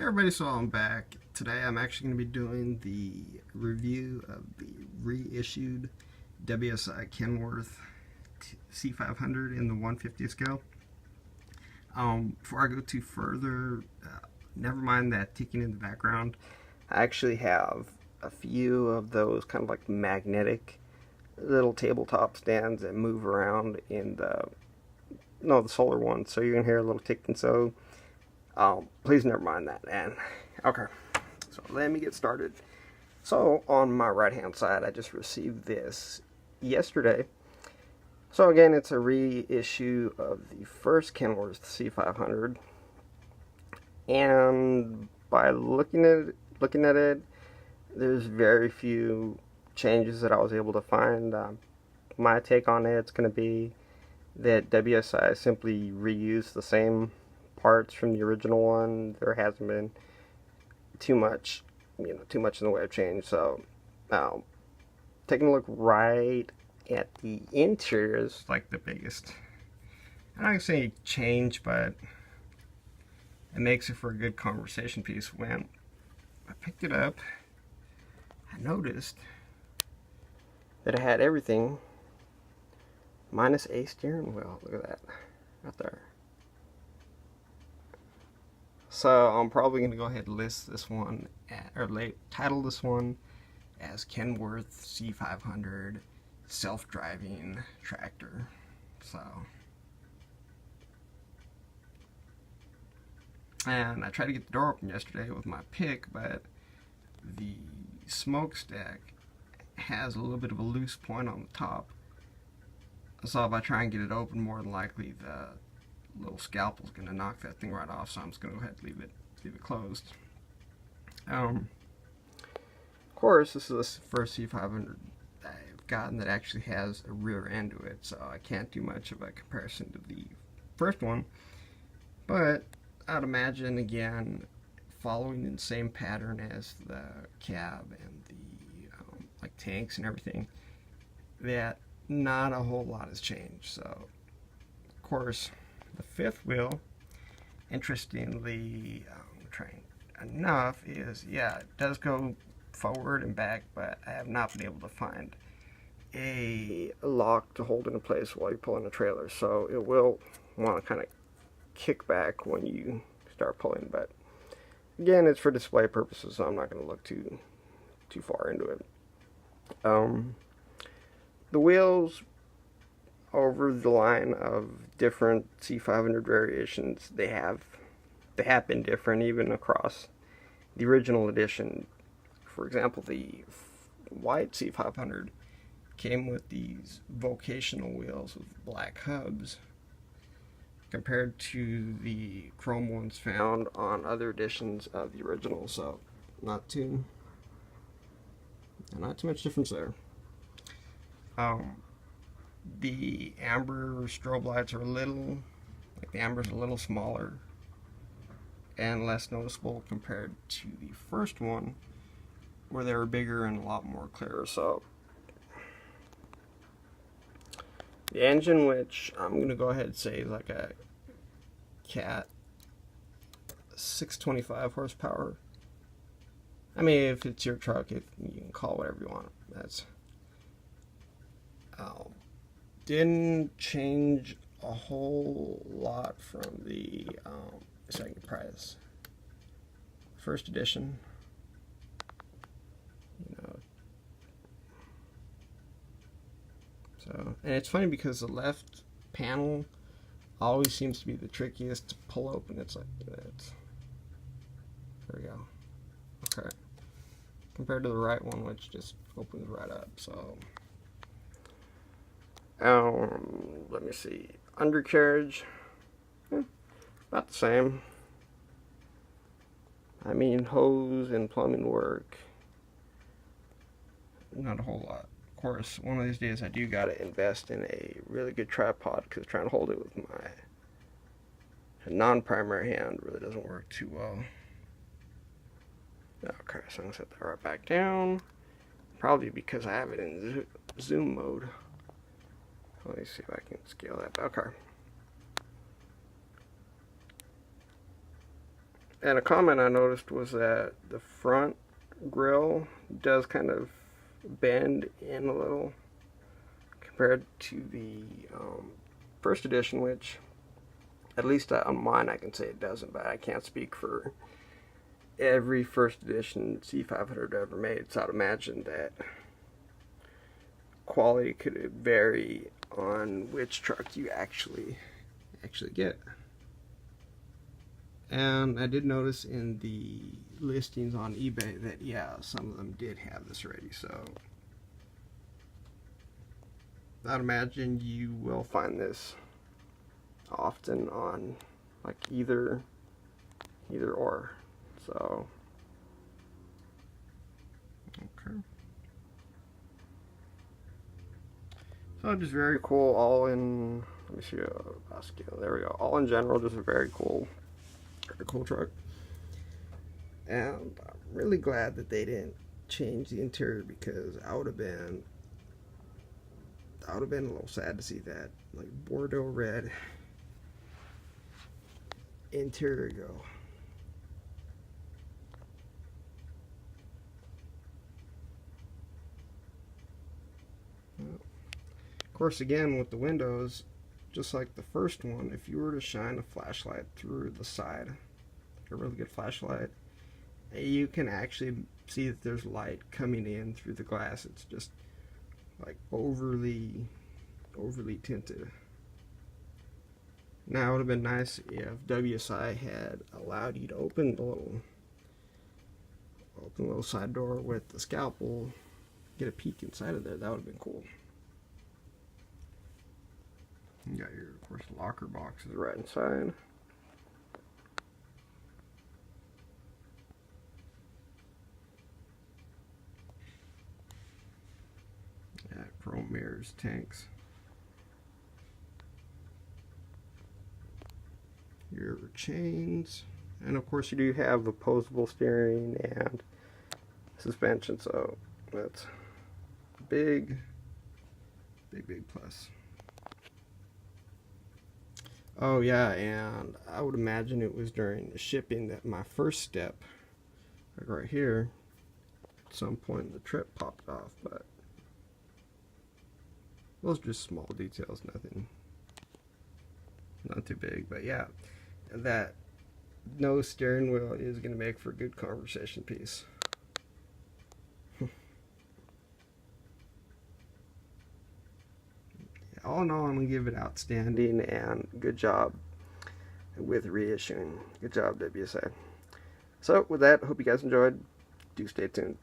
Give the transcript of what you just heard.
Hey everybody, so I'm back. Today I'm actually going to be doing the review of the reissued WSI Kenworth C500 in the 150 scale. Before I go too further, never mind that ticking in the background. I actually have a few of those kind of like magnetic little tabletop stands that move around in the solar one, so you're going to hear a little ticking. So please never mind that. And okay, so let me get started. So on my right hand side, I just received this yesterday. So again, it's a reissue of the first Kenworth C500, and by looking at it, there's very few changes that I was able to find. My take on it's going to be that WSI simply reused the same parts from the original one. There hasn't been too much in the way of change. So taking a look right at the interior is like the biggest, I'm not gonna say change, but it makes it for a good conversation piece. When I picked it up, I noticed that it had everything minus a steering wheel. Look at that right there. So I'm probably going to go ahead and list this one, title this one as Kenworth C500 self-driving tractor. So, and I tried to get the door open yesterday with my pick, but the smokestack has a little bit of a loose point on the top. So if I try and get it open, more than likely the little scalpel is going to knock that thing right off, so I'm just going to go ahead and leave it closed. Of course, this is the first C500 I've gotten that actually has a rear end to it, so I can't do much of a comparison to the first one, but I'd imagine, again, following the same pattern as the cab and the like tanks and everything, that not a whole lot has changed. So of course, the fifth wheel, interestingly enough, is, yeah, it does go forward and back, but I have not been able to find a lock to hold it in place while you're pulling a trailer. So it will want to kind of kick back when you start pulling, but again, it's for display purposes, so I'm not going to look too far into it. The wheels over the line of different C500 variations, they have been different even across the original edition. For example, the white C500 came with these vocational wheels with black hubs compared to the chrome ones found on other editions of the original. So not too much difference there. The amber strobe lights are the amber's a little smaller and less noticeable compared to the first one, where they were bigger and a lot more clear. So the engine, which I'm going to go ahead and say is like a Cat 625 horsepower. I mean, if it's your truck, you can call it whatever you want. That's didn't change a whole lot from the second price. First edition, So, and it's funny because the left panel always seems to be the trickiest to pull open. It's like that. There we go. Okay. Compared to the right one, which just opens right up. So, let me see. Undercarriage, about the same. I mean, hose and plumbing work, not a whole lot. Of course, one of these days I do gotta invest in a really good tripod, because trying to hold it with my non-primary hand really doesn't work too well. Okay, so I'm gonna set that right back down. Probably because I have it in zoom mode. Let me see if I can scale that. Okay. And a comment I noticed was that the front grille does kind of bend in a little compared to the first edition, which at least on mine I can say it doesn't, but I can't speak for every first edition C500 ever made, so I'd imagine that quality could vary on which truck you actually get. And I did notice in the listings on eBay that, yeah, some of them did have this already, so I'd imagine you will find this often on like either or. So, okay. So just very cool, all in, let me see, scale, there we go. All in general, just a very cool truck. And I'm really glad that they didn't change the interior, because I would have been a little sad to see that like Bordeaux red interior go. Of course, again with the windows, just like the first one, if you were to shine a flashlight through the side, a really good flashlight, you can actually see that there's light coming in through the glass. It's just like overly tinted. Now it would have been nice if WSI had allowed you to open the little side door with the scalpel, get a peek inside of there. That would have been cool. You got your, of course, locker boxes right inside. Yeah, chrome mirrors, tanks. Your chains, and of course you do have opposable steering and suspension, so that's big plus. Oh yeah, and I would imagine it was during the shipping that my first step, like right here, at some point in the trip popped off, but those are just small details, nothing, not too big. But yeah, that no steering wheel is going to make for a good conversation piece. All in all, I'm going to give it outstanding, and good job with reissuing. Good job, WSI. So with that, hope you guys enjoyed. Do stay tuned.